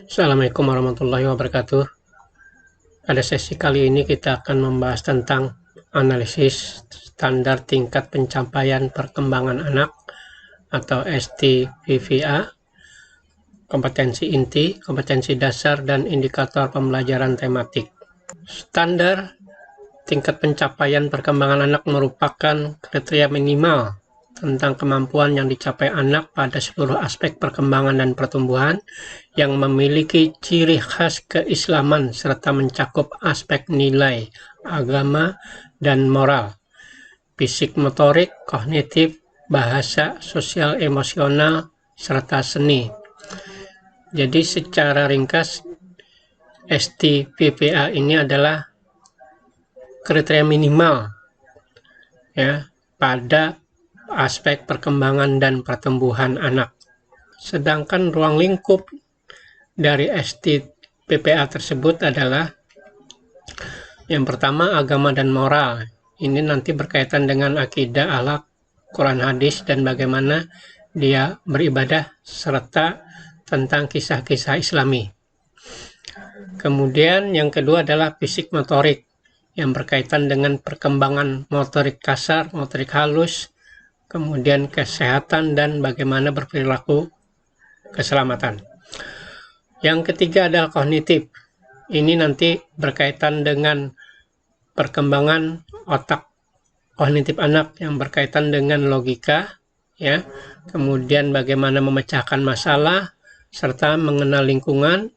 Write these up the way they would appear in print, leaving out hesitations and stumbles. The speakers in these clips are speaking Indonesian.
Assalamualaikum warahmatullahi wabarakatuh. Pada sesi kali ini kita akan membahas tentang analisis standar tingkat pencapaian perkembangan anak atau STPVA, kompetensi inti, kompetensi dasar, dan indikator pembelajaran tematik. Standar tingkat pencapaian perkembangan anak merupakan kriteria minimal tentang kemampuan yang dicapai anak pada seluruh aspek perkembangan dan pertumbuhan yang memiliki ciri khas keislaman serta mencakup aspek nilai, agama, dan moral, fisik motorik, kognitif, bahasa, sosial emosional, serta seni. Jadi secara ringkas, STPVA ini adalah kriteria minimal ya pada aspek perkembangan dan pertumbuhan anak. Sedangkan ruang lingkup dari STPVA tersebut adalah yang pertama agama dan moral. Ini nanti berkaitan dengan akidah, akhlak, Quran hadis, dan bagaimana dia beribadah serta tentang kisah-kisah Islami. Kemudian yang kedua adalah fisik motorik yang berkaitan dengan perkembangan motorik kasar, motorik halus, kemudian kesehatan dan bagaimana berperilaku keselamatan. Yang ketiga adalah kognitif. Ini nanti berkaitan dengan perkembangan otak kognitif anak yang berkaitan dengan logika, ya. Kemudian bagaimana memecahkan masalah serta mengenal lingkungan,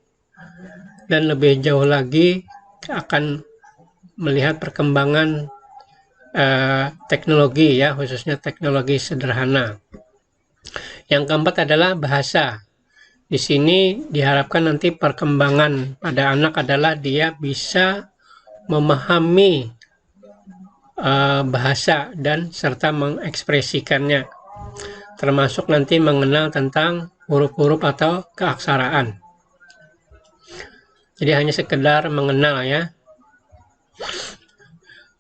dan lebih jauh lagi akan melihat perkembangan teknologi ya, khususnya teknologi sederhana. Yang keempat adalah bahasa. Di sini diharapkan nanti perkembangan pada anak adalah dia bisa memahami bahasa dan serta mengekspresikannya, termasuk nanti mengenal tentang huruf-huruf atau keaksaraan. Jadi hanya sekedar mengenal ya.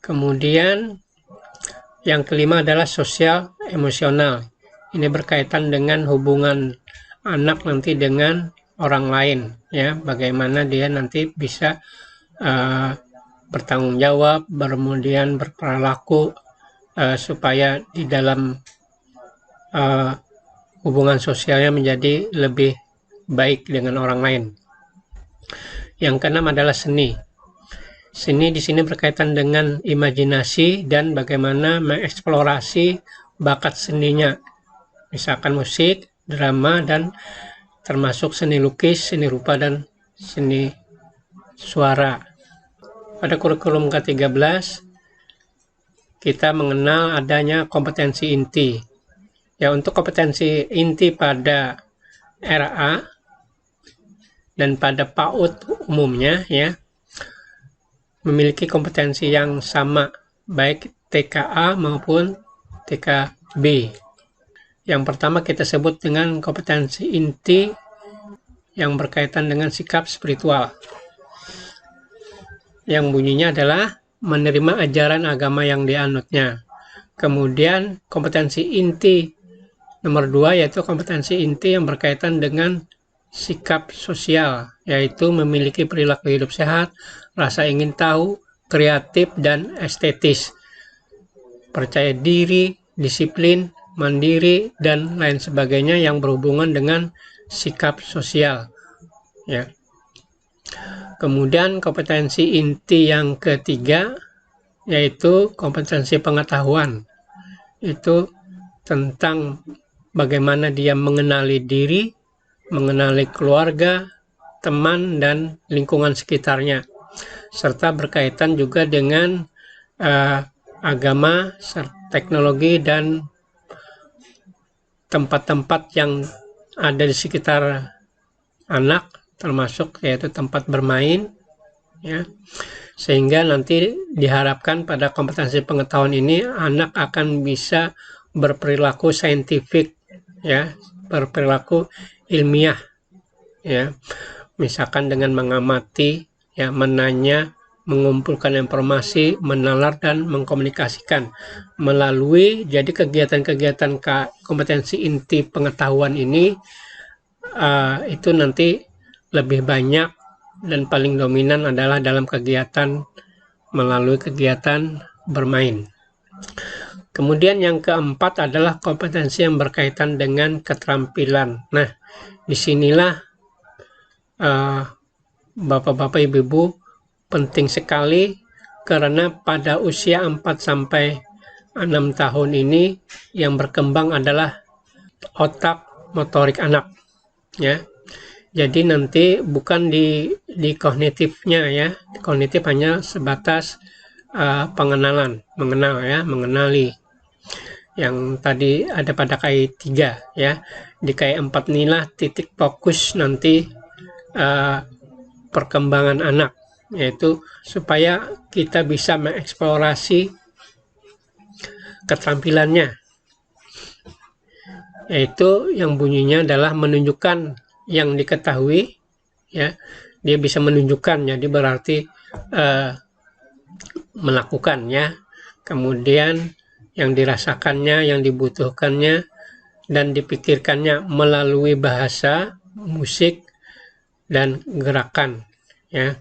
Kemudian yang kelima adalah sosial emosional. Ini berkaitan dengan hubungan anak nanti dengan orang lain ya, bagaimana dia nanti bisa bertanggung jawab, kemudian berperilaku supaya di dalam hubungan sosialnya menjadi lebih baik dengan orang lain. Yang keenam adalah seni. Seni di sini berkaitan dengan imajinasi dan bagaimana mengeksplorasi bakat seninya. Misalkan musik, drama, dan termasuk seni lukis, seni rupa, dan seni suara. Pada kurikulum ke-13, kita mengenal adanya kompetensi inti. Ya, untuk kompetensi inti pada RA dan pada PAUD umumnya ya, memiliki kompetensi yang sama, baik TKA maupun TKB. Yang pertama kita sebut dengan kompetensi inti yang berkaitan dengan sikap spiritual, yang bunyinya adalah menerima ajaran agama yang dianutnya. Kemudian kompetensi inti nomor 2 yaitu kompetensi inti yang berkaitan dengan sikap sosial, yaitu memiliki perilaku hidup sehat, rasa ingin tahu, kreatif, dan estetis, percaya diri, disiplin, mandiri, dan lain sebagainya yang berhubungan dengan sikap sosial ya. Kemudian kompetensi inti yang ketiga yaitu kompetensi pengetahuan, itu tentang bagaimana dia mengenali diri, mengenali keluarga, teman, dan lingkungan sekitarnya, serta berkaitan juga dengan agama, teknologi, dan tempat-tempat yang ada di sekitar anak, termasuk yaitu tempat bermain ya. Sehingga nanti diharapkan pada kompetensi pengetahuan ini anak akan bisa berperilaku saintifik ya, berperilaku ilmiah ya, misalkan dengan mengamati ya, menanya, mengumpulkan informasi, menalar, dan mengkomunikasikan melalui jadi kegiatan-kegiatan kompetensi inti pengetahuan ini itu nanti lebih banyak dan paling dominan adalah dalam kegiatan melalui kegiatan bermain. Kemudian yang keempat adalah kompetensi yang berkaitan dengan keterampilan. Nah, disinilah Bapak-bapak, Ibu-ibu, penting sekali karena pada usia 4-6 tahun ini yang berkembang adalah otak motorik anak, ya. Jadi nanti bukan di kognitifnya, ya. Kognitif hanya sebatas pengenalan, mengenali. Yang tadi ada pada KI 3, ya. Di KI 4 inilah titik fokus nanti perkembangan anak, yaitu supaya kita bisa mengeksplorasi keterampilannya, yaitu yang bunyinya adalah menunjukkan yang diketahui, ya. Dia bisa menunjukkan, jadi berarti melakukannya, kemudian yang dirasakannya, yang dibutuhkannya, dan dipikirkannya melalui bahasa, musik, dan gerakan, ya.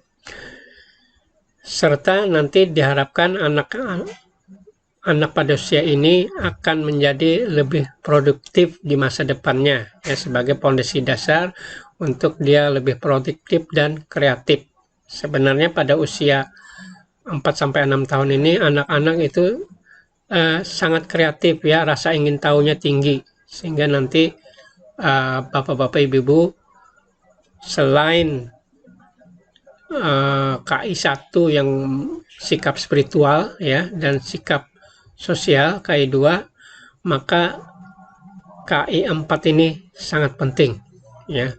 Serta nanti diharapkan anak pada usia ini akan menjadi lebih produktif di masa depannya, ya, sebagai fondasi dasar untuk dia lebih produktif dan kreatif. Sebenarnya pada usia 4-6 tahun ini anak-anak itu sangat kreatif, ya, rasa ingin tahunya tinggi, sehingga nanti bapak-bapak, ibu-ibu, selain KI 1 yang sikap spiritual, ya, dan sikap sosial KI 2, maka KI 4 ini sangat penting, ya.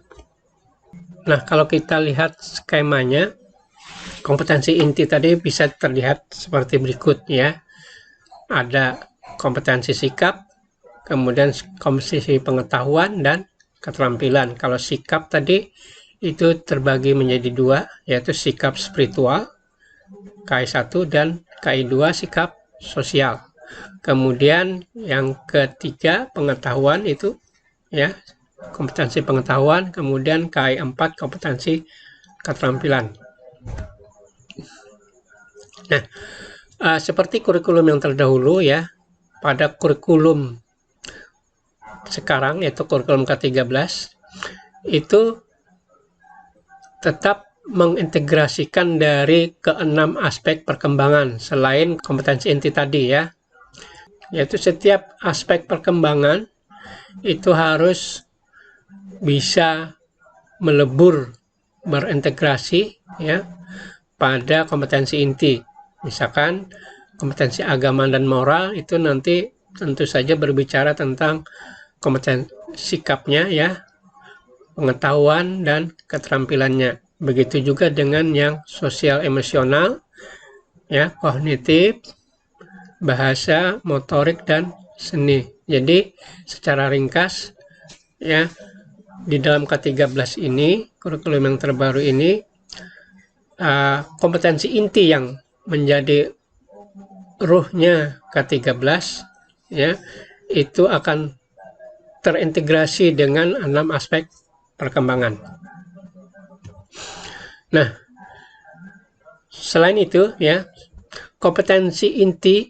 Nah, kalau kita lihat skemanya, kompetensi inti tadi bisa terlihat seperti berikut, ya. Ada kompetensi sikap, kemudian kompetensi pengetahuan dan keterampilan. Kalau sikap tadi itu terbagi menjadi 2, yaitu sikap spiritual KI 1 dan KI 2 sikap sosial. Kemudian yang ketiga pengetahuan itu, ya, kompetensi pengetahuan, kemudian KI 4 kompetensi keterampilan. Nah, seperti kurikulum yang terdahulu, ya, pada kurikulum sekarang yaitu kurikulum ke-13 itu tetap mengintegrasikan dari ke-6 aspek perkembangan selain kompetensi inti tadi, ya, yaitu setiap aspek perkembangan itu harus bisa melebur, berintegrasi, ya, pada kompetensi inti. Misalkan kompetensi agama dan moral itu nanti tentu saja berbicara tentang kompetensi sikapnya, ya, pengetahuan dan keterampilannya. Begitu juga dengan yang sosial emosional, ya, kognitif, bahasa, motorik, dan seni. Jadi secara ringkas, ya, di dalam ke-13 ini, kurikulum yang terbaru ini, kompetensi inti yang menjadi ruhnya ke-13, ya, itu akan terintegrasi dengan 6 aspek perkembangan. Nah, selain itu, ya, kompetensi inti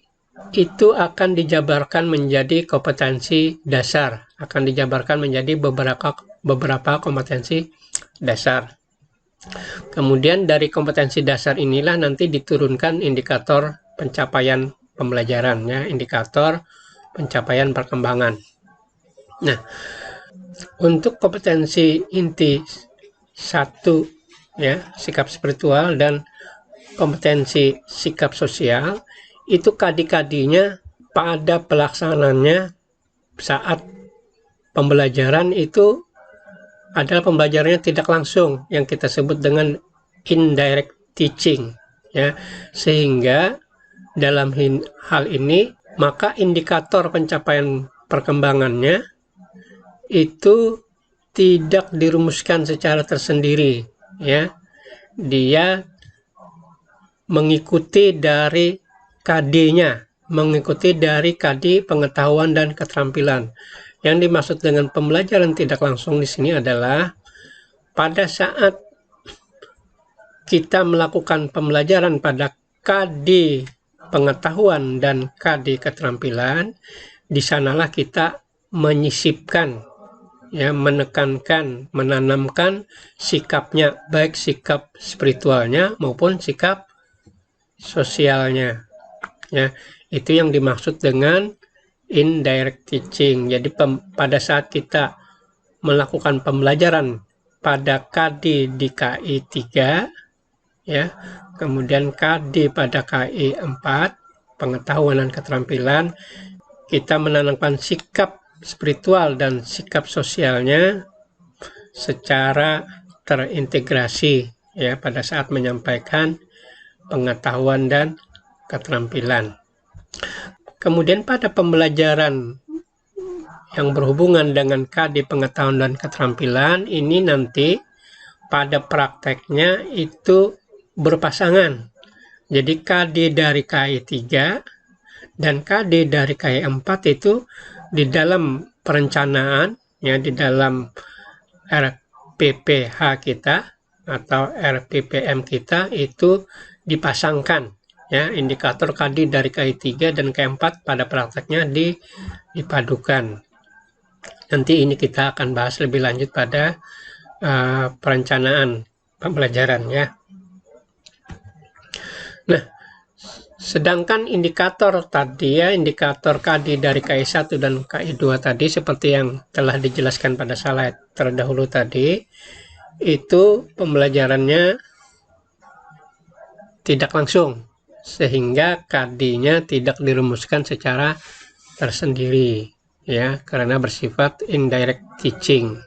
itu akan dijabarkan menjadi kompetensi dasar, akan dijabarkan menjadi beberapa kompetensi dasar. Kemudian dari kompetensi dasar inilah nanti diturunkan indikator pencapaian pembelajaran, ya, indikator pencapaian perkembangan. Nah, untuk kompetensi inti 1, ya, sikap spiritual, dan kompetensi sikap sosial, itu kadi-kadinya pada pelaksanaannya saat pembelajaran itu adalah pembelajarannya tidak langsung, yang kita sebut dengan indirect teaching, ya, sehingga dalam hal ini maka indikator pencapaian perkembangannya itu tidak dirumuskan secara tersendiri, ya. Dia mengikuti dari KD-nya, mengikuti dari KD pengetahuan dan keterampilan. Yang dimaksud dengan pembelajaran tidak langsung di sini adalah pada saat kita melakukan pembelajaran pada KD pengetahuan dan KD keterampilan, di sanalah kita menyisipkan, ya, menekankan, menanamkan sikapnya, baik sikap spiritualnya maupun sikap sosialnya. Ya, itu yang dimaksud dengan indirect teaching. Jadi pada saat kita melakukan pembelajaran pada KD di KI 3, ya, kemudian KD pada KI 4, pengetahuan dan keterampilan, kita menanamkan sikap spiritual dan sikap sosialnya secara terintegrasi, ya, pada saat menyampaikan pengetahuan dan keterampilan. Kemudian pada pembelajaran yang berhubungan dengan KD pengetahuan dan keterampilan ini nanti pada prakteknya itu berpasangan. Jadi KD dari KI 3 dan KD dari KI 4 itu di dalam perencanaan, ya, di dalam RPPH kita atau RPPM kita itu dipasangkan, ya, indikator KD dari KI 3 dan KI 4 pada prakteknya dipadukan. Nanti ini kita akan bahas lebih lanjut pada perencanaan pembelajaran, ya. Nah, sedangkan indikator tadi, ya, indikator KD dari KI 1 dan KI 2 tadi seperti yang telah dijelaskan pada slide terdahulu tadi, itu pembelajarannya tidak langsung, sehingga KD-nya tidak dirumuskan secara tersendiri, ya, karena bersifat indirect teaching.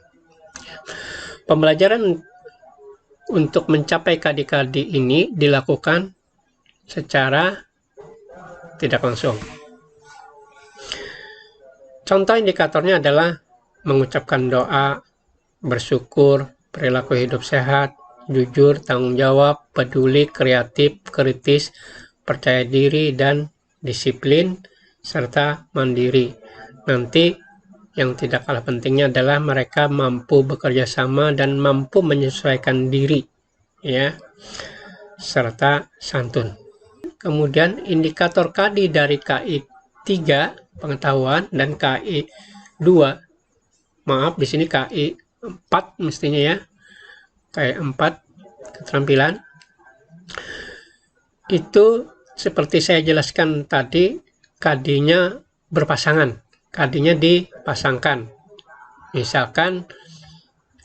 Pembelajaran untuk mencapai KD-KD ini dilakukan secara tidak langsung. Contoh indikatornya adalah mengucapkan doa, bersyukur, perilaku hidup sehat, jujur, tanggung jawab, peduli, kreatif, kritis, percaya diri, dan disiplin, serta mandiri. Nanti yang tidak kalah pentingnya adalah mereka mampu bekerja sama dan mampu menyesuaikan diri, ya, serta santun. Kemudian indikator KD dari KI 3 pengetahuan dan KI 2, maaf di sini KI 4 mestinya, ya, KI 4 keterampilan, itu seperti saya jelaskan tadi, KD-nya berpasangan, KD-nya dipasangkan. Misalkan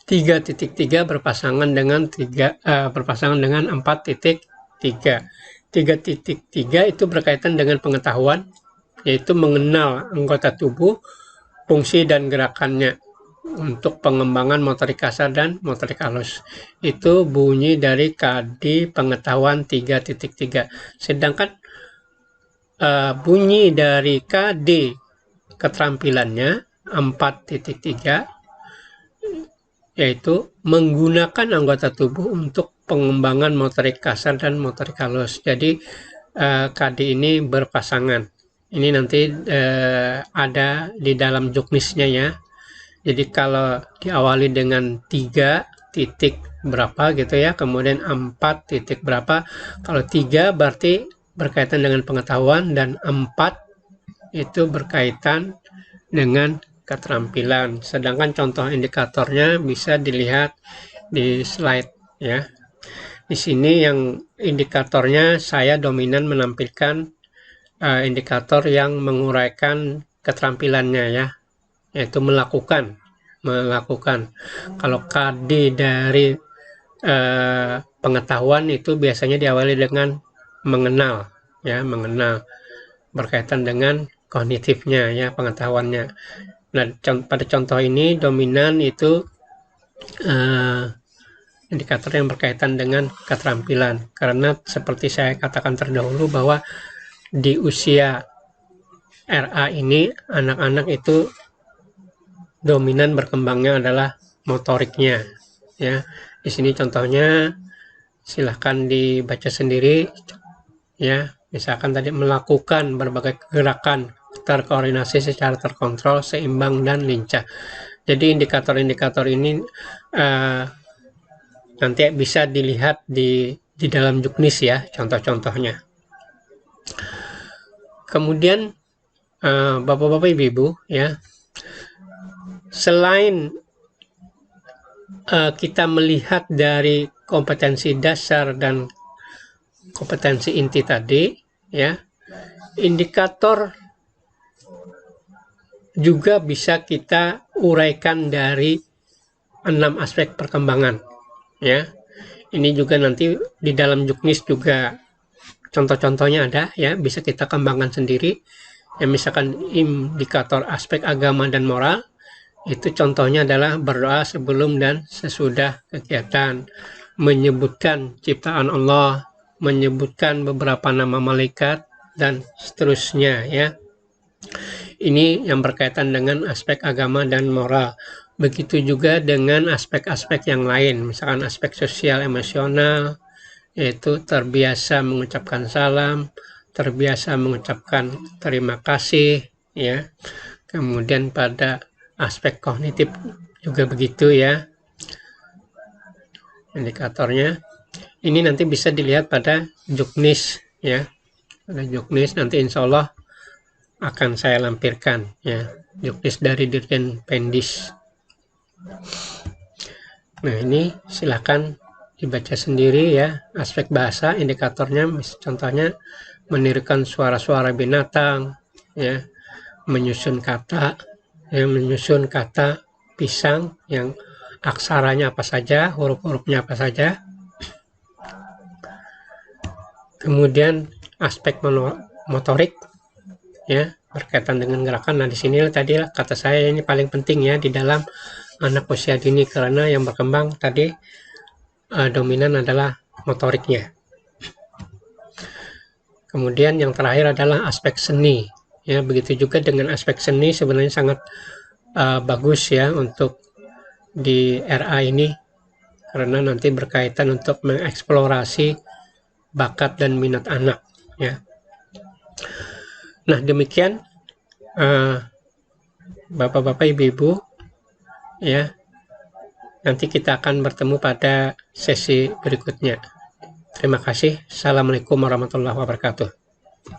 3.3 berpasangan dengan 4.3. 3.3 itu berkaitan dengan pengetahuan, yaitu mengenal anggota tubuh, fungsi dan gerakannya untuk pengembangan motorik kasar dan motorik halus. Itu bunyi dari KD pengetahuan 3.3. Sedangkan bunyi dari KD keterampilannya 4.3, yaitu menggunakan anggota tubuh untuk pengembangan motorik kasar dan motorik halus. Jadi KD ini berpasangan. Ini nanti ada di dalam juknisnya, ya. Jadi kalau diawali dengan 3 titik berapa gitu, ya, kemudian 4 titik berapa. Kalau 3 berarti berkaitan dengan pengetahuan dan 4 itu berkaitan dengan keterampilan. Sedangkan contoh indikatornya bisa dilihat di slide, ya. Di sini yang indikatornya saya dominan menampilkan indikator yang menguraikan keterampilannya, ya, yaitu melakukan. Kalau KD dari pengetahuan itu biasanya diawali dengan mengenal, ya, mengenal, berkaitan dengan kognitifnya, ya, pengetahuannya. Nah, pada contoh ini dominan itu indikator yang berkaitan dengan keterampilan, karena seperti saya katakan terdahulu bahwa di usia RA ini anak-anak itu dominan berkembangnya adalah motoriknya, ya. Di sini contohnya silahkan dibaca sendiri, ya. Misalkan tadi melakukan berbagai gerakan terkoordinasi secara terkontrol, seimbang dan lincah. Jadi indikator-indikator ini nanti bisa dilihat di dalam juknis ya, contoh-contohnya. Kemudian Bapak-bapak, Ibu-ibu ya, selain kita melihat dari kompetensi dasar dan kompetensi inti tadi ya, indikator juga bisa kita uraikan dari 6 aspek perkembangan ya. Ini juga nanti di dalam juknis juga contoh-contohnya ada ya, bisa kita kembangkan sendiri. Ya, misalkan indikator aspek agama dan moral, itu contohnya adalah berdoa sebelum dan sesudah kegiatan, menyebutkan ciptaan Allah, menyebutkan beberapa nama malaikat, dan seterusnya ya. Ini yang berkaitan dengan aspek agama dan moral. Begitu juga dengan aspek-aspek yang lain, misalkan aspek sosial emosional, yaitu terbiasa mengucapkan salam, terbiasa mengucapkan terima kasih ya. Kemudian pada aspek kognitif juga begitu ya indikatornya. Ini nanti bisa dilihat pada juknis ya. Pada juknis nanti insya Allah akan saya lampirkan ya, juknis dari Dirjen Pendis. Nah, ini silakan dibaca sendiri ya. Aspek bahasa indikatornya contohnya menirukan suara-suara binatang ya, menyusun kata ya, menyusun kata pisang yang aksaranya apa saja, huruf-hurufnya apa saja. Kemudian aspek motorik ya, berkaitan dengan gerakan. Nah, di sini tadi kata saya ini paling penting ya di dalam anak usia dini, karena yang berkembang tadi dominan adalah motoriknya. Kemudian yang terakhir adalah aspek seni ya, begitu juga dengan aspek seni sebenarnya sangat bagus ya untuk di RA ini, karena nanti berkaitan untuk mengeksplorasi bakat dan minat anak ya. Nah, demikian Bapak-bapak, Ibu-ibu ya, nanti kita akan bertemu pada sesi berikutnya. Terima kasih. Assalamualaikum warahmatullahi wabarakatuh.